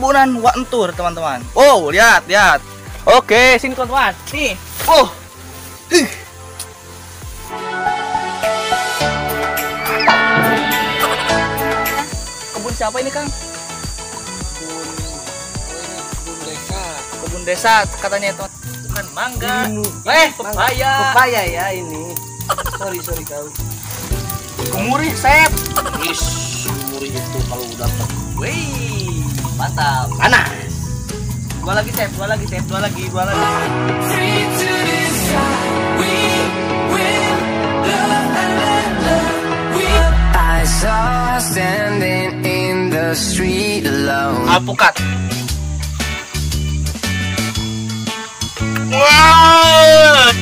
perkebunan Wantur, teman-teman. Oh, lihat, lihat. Oke, sini teman-teman. Nih. Oh. Kebun siapa ini, Kang? Kebun desa katanya itu. Bukan mangga. Pepaya. Pepaya ya ini. Sorry kau. Kumuri, Sep. Kumuri itu kalau udah Wih, mantap. panas. Dua lagi, Sep. Dua lagi. I saw her standing in the street alone. Alpukat. Wow.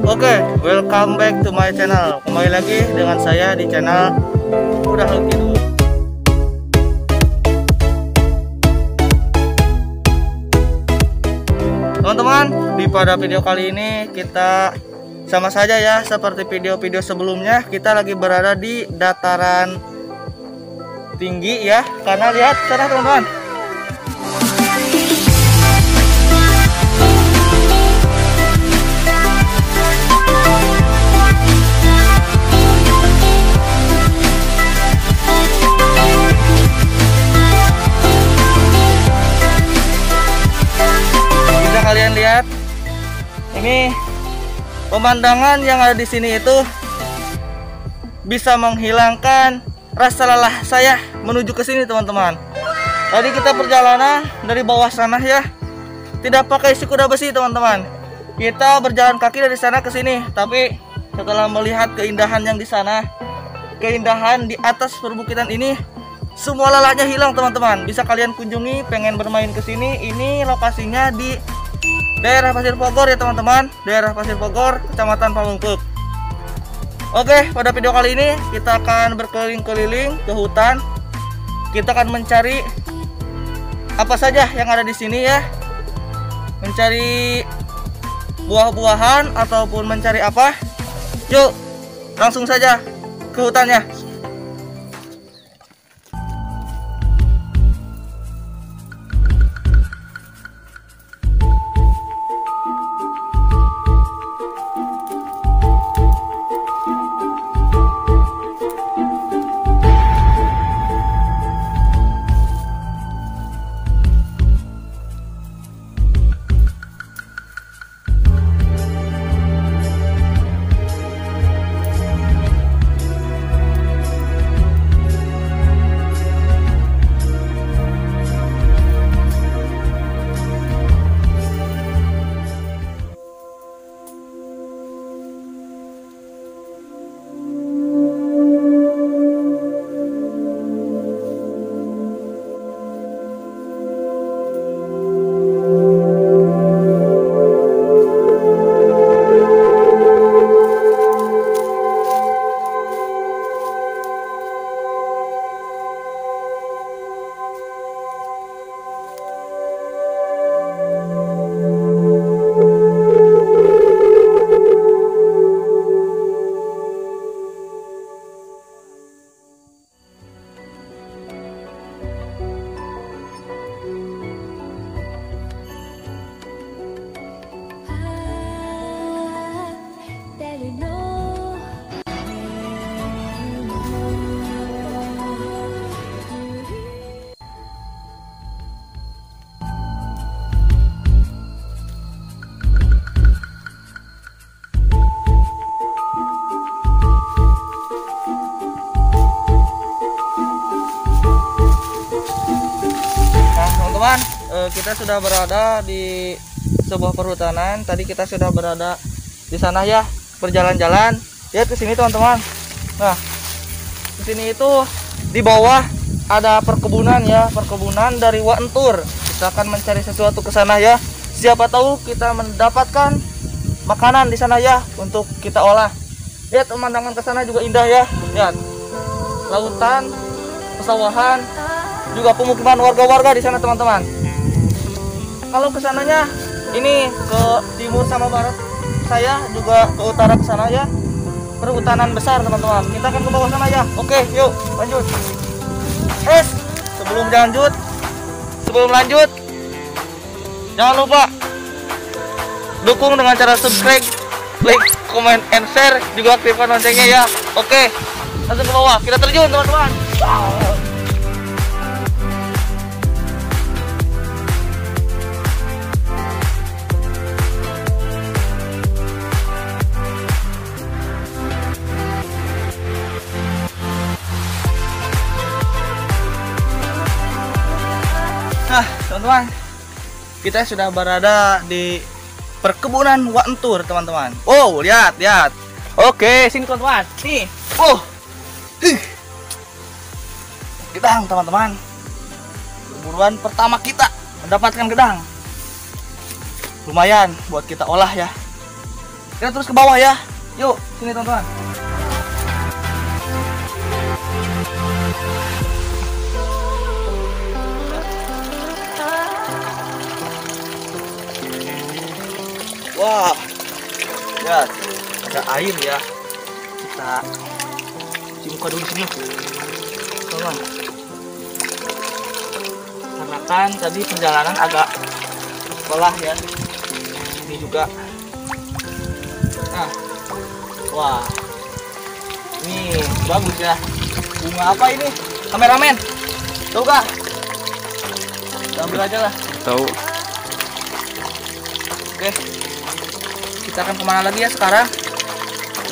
Oke, welcome back to my channel. Kembali lagi dengan saya di channel Udah Lucky. Teman-teman, pada video kali ini kita sama saja ya seperti video-video sebelumnya. Kita lagi berada di dataran tinggi ya, karena lihat sana teman-teman. Kalian lihat ini pemandangan yang ada di sini itu bisa menghilangkan rasa lelah saya menuju ke sini, teman-teman. Tadi kita perjalanan dari bawah sana ya, tidak pakai si kuda besi, teman-teman. Kita berjalan kaki dari sana ke sini, tapi setelah melihat keindahan yang di sana, keindahan di atas perbukitan ini, semua lelahnya hilang, teman-teman. Bisa kalian kunjungi, pengen bermain ke sini. Ini lokasinya di daerah Pasir Bogor ya teman-teman, daerah Pasir Bogor, Kecamatan Pamengpeuk. Oke, pada video kali ini kita akan berkeliling-keliling ke hutan. Kita akan mencari apa saja yang ada di sini ya, mencari buah-buahan ataupun mencari apa. Yuk, langsung saja ke hutannya. kita sudah berada di sebuah perhutanan. Tadi kita sudah berada di sana ya, berjalan-jalan. Lihat ke sini teman-teman. Nah, di sini itu di bawah ada perkebunan ya, perkebunan dari Wantur. Kita akan mencari sesuatu ke sana ya. Siapa tahu kita mendapatkan makanan di sana ya untuk kita olah. Lihat pemandangan ke sana juga indah ya. Lihat lautan, pesawahan, juga pemukiman warga-warga di sana teman-teman. Kalau ke sananya ini ke timur sama barat, saya juga ke utara ke sana ya. Perhutanan besar teman-teman. Kita akan ke bawah sana ya. Oke, yuk lanjut. Sebelum lanjut, jangan lupa dukung dengan cara subscribe, like, comment, and share, juga aktifkan loncengnya ya. Oke, langsung ke bawah. Kita terjun teman-teman. Nah, teman-teman, kita sudah berada di perkebunan Wantur, teman-teman. Oh, lihat. Oke, sini teman-teman. Nih. Gedang, teman-teman. Perburuan pertama kita mendapatkan gedang. Lumayan buat kita olah ya. Kita terus ke bawah ya. Yuk, sini teman-teman. Wah, lihat ada air ya. Kita cuci muka dulu sini, teman. Karena kan tadi perjalanan agak lelah ya. Ini juga. Nah, wah, ini bagus ya. Bunga apa ini? Kameramen, tahu gak? Ambil aja lah. Tahu. Oke. Kita akan kemana lagi ya sekarang?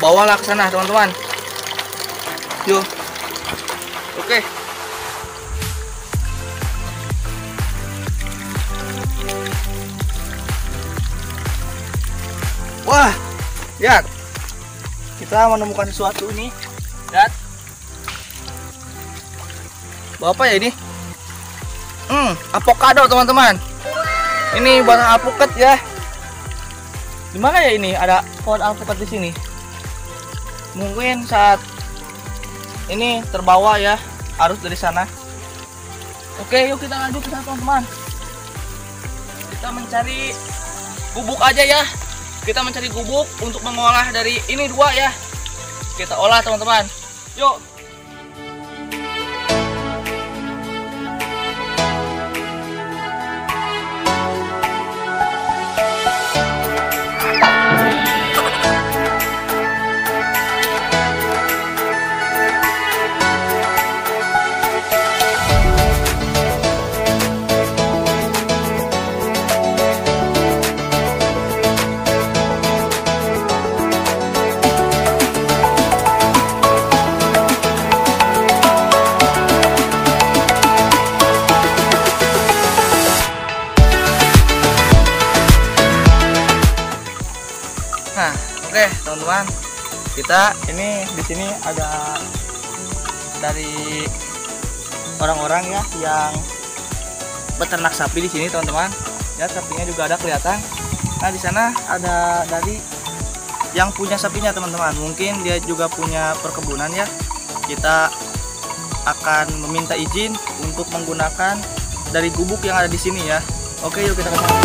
Bawalah ke sana teman-teman. Yuk. Oke. Wah, lihat. Kita menemukan sesuatu ini. Lihat. Bawa apa ya ini? Avocado teman-teman. Ini buah alpukat ya. Di mana ya ini? Ada pohon alpukat di sini. Mungkin saat ini terbawa ya arus dari sana. Oke, yuk kita lanjut ke sana teman-teman. Kita mencari gubuk aja ya. Kita mencari gubuk untuk mengolah dari ini dua ya. Kita olah teman-teman. Yuk. Nah, oke teman-teman, kita ini di sini ada dari orang-orang ya yang beternak sapi di sini teman-teman. Ya, sapinya juga ada kelihatan. Nah, di sana ada dari yang punya sapinya teman-teman. Mungkin dia juga punya perkebunan ya. Kita akan meminta izin untuk menggunakan dari gubuk yang ada di sini ya. Oke, yuk kita ke sana.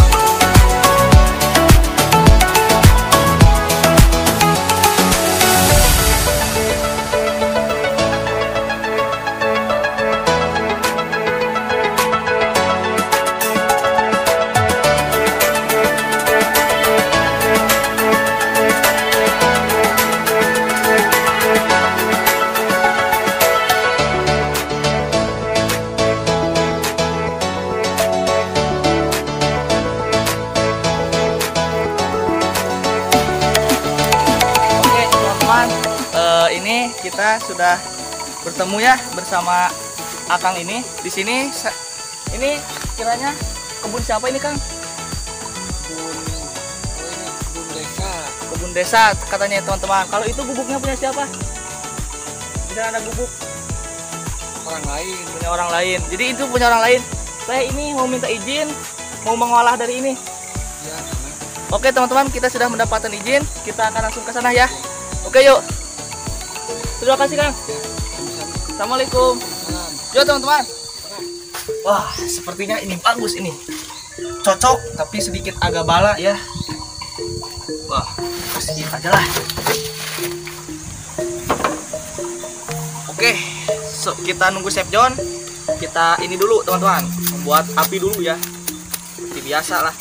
Ini kita sudah bertemu ya bersama Akang ini. Di sini ini kiranya kebun siapa ini, Kang? Kebun desa. Kebun desa katanya teman-teman. Kalau itu gubuknya punya siapa? Bisa ada gubuk Orang lain. punya orang lain. Jadi itu punya orang lain. Saya ini mau minta izin, mau mengolah dari ini. Ya, Oke teman-teman, kita sudah mendapatkan izin. Kita akan langsung ke sana ya. Oke yuk. Terima kasih Kang. Assalamualaikum. Yuk teman-teman. Wah, sepertinya ini bagus ini. Cocok, tapi sedikit agak bala ya. Wah, sedikit aja lah. Oke, so, kita nunggu Chef John. Kita ini dulu teman-teman, membuat api dulu ya. Seperti biasa lah.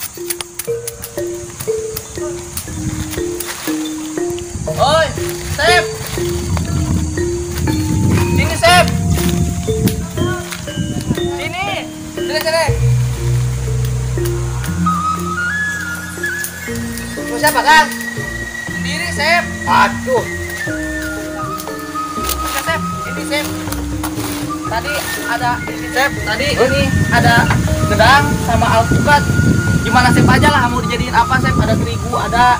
Oi, Chef. Sini Chef. Sini. Sini. Mau siapa Kang? Sendiri Chef. Aduh. Oke Chef, ini Chef. Tadi ada ini Chef. Tadi ini ada gedang sama alpukat. Gimana Chef aja lah mau dijadiin apa Chef? Ada terigu, ada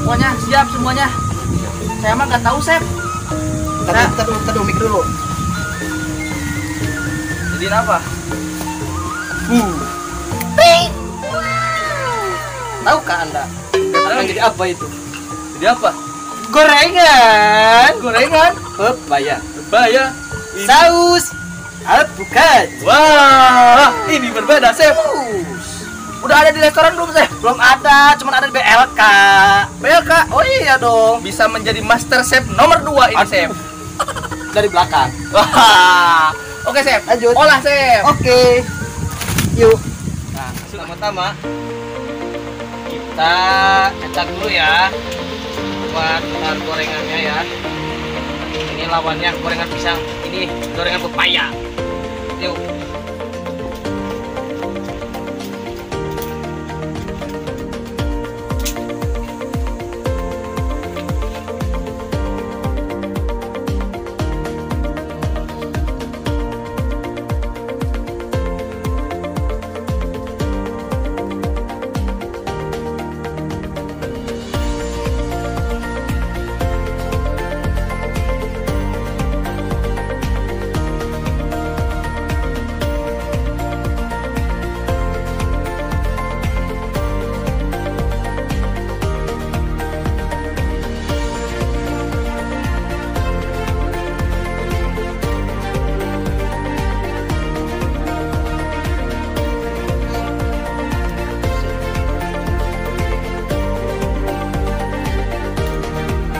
pokoknya siap semuanya. Saya mah nggak tahu Chef. Tadi mik dulu. Jadiin apa? Tahukah Anda? Akan jadi apa itu? Jadi apa? Gorengan. Gorengan? Pepaya. Bahaya. Saus. Alpukat. Wah, ini berbeda Chef. Udah ada di restoran belum Chef? Belum ada, cuma ada di BLK. BLK? Oh iya dong. Bisa menjadi master chef nomor 2 ini Chef. Dari belakang. Wah. Oke Chef, Lanjut. olah Chef. Oke. Yuk. Nah, pertama-tama kita cetak dulu ya buat bahan gorengannya ya. Ini lawannya gorengan pisang, ini gorengan pepaya. Yuk.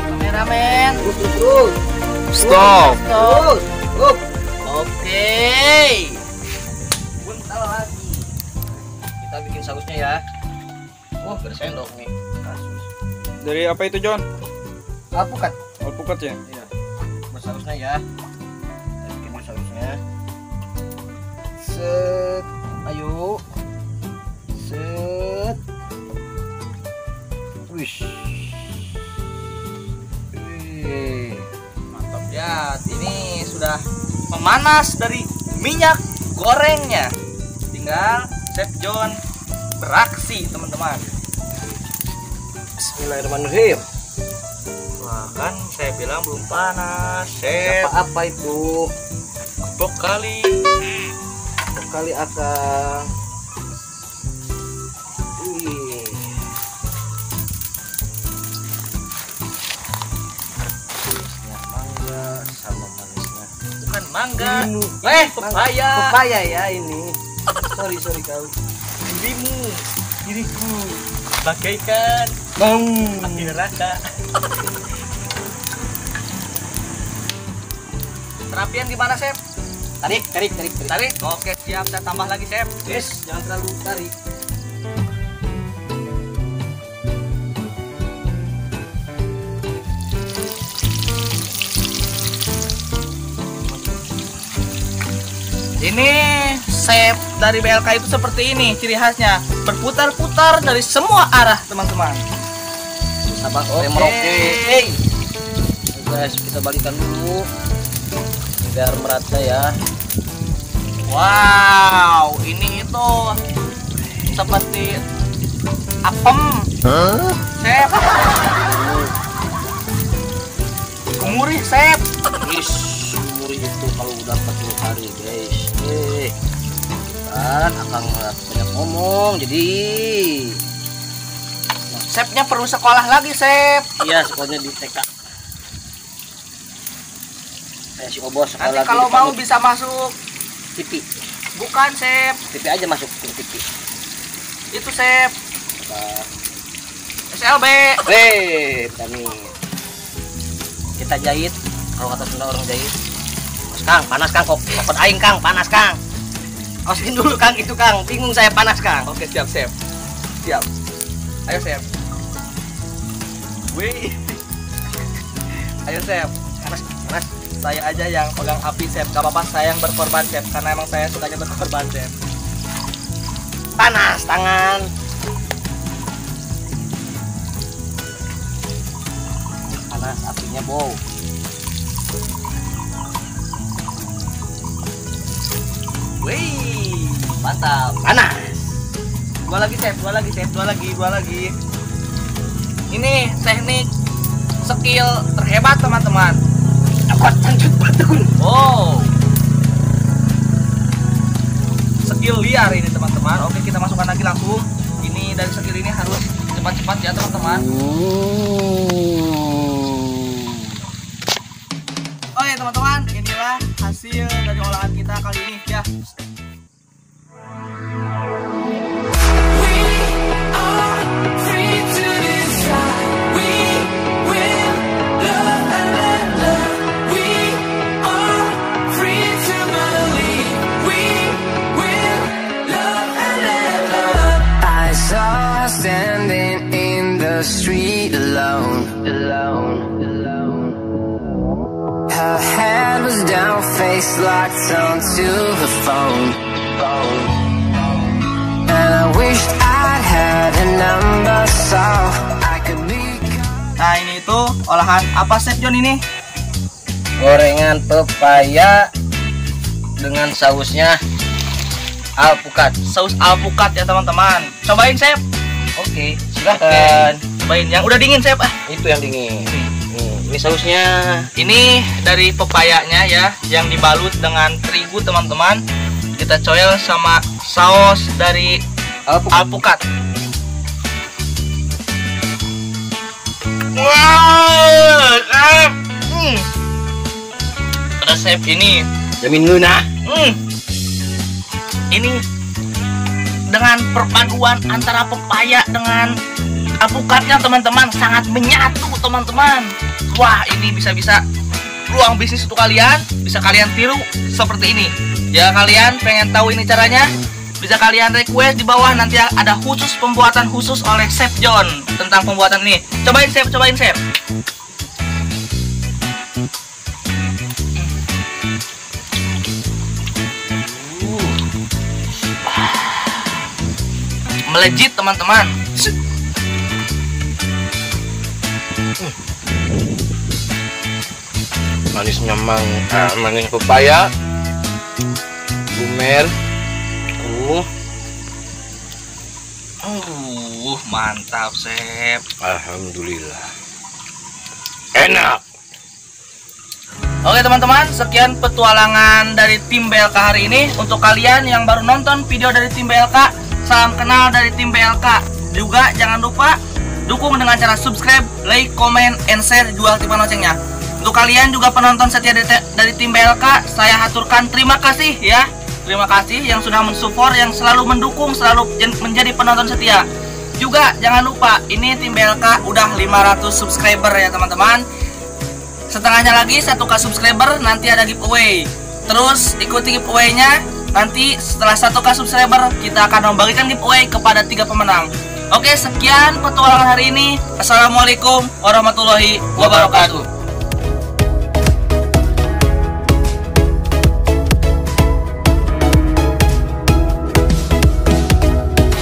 Kameramen. Terus. Stop. Terus. Oke. Bentar lagi. Kita bikin sausnya ya. Oh, bersendok nih. Dari apa itu John? Alpukat. Alpukat ya? Iya. Bersausnya ya. Kita bikin bersausnya. Set. Ayo. Set. Wish. Mantap ya. Ini sudah memanas dari minyak gorengnya. Tinggal Chef John beraksi, teman-teman. Bismillahirrahmanirrahim. Wah, kan saya bilang belum panas, Chef. Apa itu? Keplok kali. Kali akan. Wih. Manisnya mangga sama manisnya. Bukan mangga. Ini. Pepaya. Pepaya ya ini. Sorry kau. Diriku bagaikan api neraka. Terapian gimana, Chef? Tarik. Tarik? Oke, siap. Saya tambah lagi, Chef. Yes, jangan terlalu tarik. Ini chef dari BLK itu seperti ini ciri khasnya, berputar-putar dari semua arah, teman-teman. Sabar, Oke. Oke. Guys, kita balikan dulu biar merata ya. Wow, ini itu seperti apem. Chef. Kumuri, Chef. Muri itu kalau udah 40 hari guys. Kan akang banyak ngomong jadi. Chefnya perlu sekolah lagi, Chef. Iya, sekolahnya di TK. Si Obos Nanti sekolah kalau mau bisa masuk TV. bukan, Chef. TV aja masuk ke TV. Itu, Chef. Apa? SLB. Kami kita jahit. Kalau kata Sunda orang jahit. Mas Kang, panas Kang, kokot aing Kang, panas Kang. Awasin dulu Kang, itu Kang, bingung saya panas Kang. Oke, siap, Chef. Siap. Ayo, Chef. Wih. Ayo, Chef. Panas. Saya aja yang pegang api, Chef. Gak apa-apa, saya yang berkorban, Chef. Karena emang saya sukanya berkorban, Chef. Panas tangan. Panas apinya, Bow. Wih, mantap. Panas. Dua lagi, Chef. Dua lagi. Ini teknik skill terhebat, teman-teman. Dapat lanjut batun. Oh. Skill liar ini, teman-teman. Oke, kita masukkan lagi langsung. Ini dari skill ini harus cepat-cepat ya, teman-teman. Oke, teman-teman, inilah hasil dari olahan kita kali ini ya. Standing in the street alone. Her head was down, face locked onto the phone. And I wished I had a number so I could be. Nah, ini tuh olahan apa, Chef John ini? Gorengan pepaya dengan sausnya alpukat. Saus alpukat ya, teman-teman. Cobain, Chef. Oke, silahkan. Cobain yang udah dingin, Chef. Itu yang dingin. Ini sausnya. Ini dari pepayanya ya, yang dibalut dengan terigu, teman-teman. Kita coel sama saus dari alpukat. Wow, Chef. Ada Chef ini. Jamin Luna. Ini dengan perpaduan antara pepaya dengan alpukatnya, teman-teman, sangat menyatu, teman-teman. Wah, ini bisa-bisa peluang bisnis untuk kalian, bisa kalian tiru seperti ini. Ya, kalian pengen tahu ini caranya, bisa kalian request di bawah, nanti ada khusus pembuatan khusus oleh Chef John tentang pembuatan ini. Cobain, Chef. Melejit, teman-teman. Manisnya manis pepaya, lumer. Mantap, Chef. Alhamdulillah. Enak. Oke, teman-teman, sekian petualangan dari tim BLK hari ini. Untuk kalian yang baru nonton video dari tim BLK, salam kenal dari tim BLK. Juga jangan lupa dukung dengan cara subscribe, like, comment, and share, juga aktifkan loncengnya. Untuk kalian juga penonton setia dari tim BLK, saya haturkan terima kasih ya. Terima kasih yang sudah mensupport, yang selalu mendukung, selalu menjadi penonton setia. Juga jangan lupa, ini tim BLK udah 500 subscriber ya, teman-teman. Setengahnya lagi 1k subscriber, nanti ada giveaway. Terus ikuti giveaway-nya. Nanti setelah 1k subscriber, kita akan membagikan giveaway kepada 3 pemenang. Oke, sekian petualangan hari ini. Assalamualaikum warahmatullahi wabarakatuh.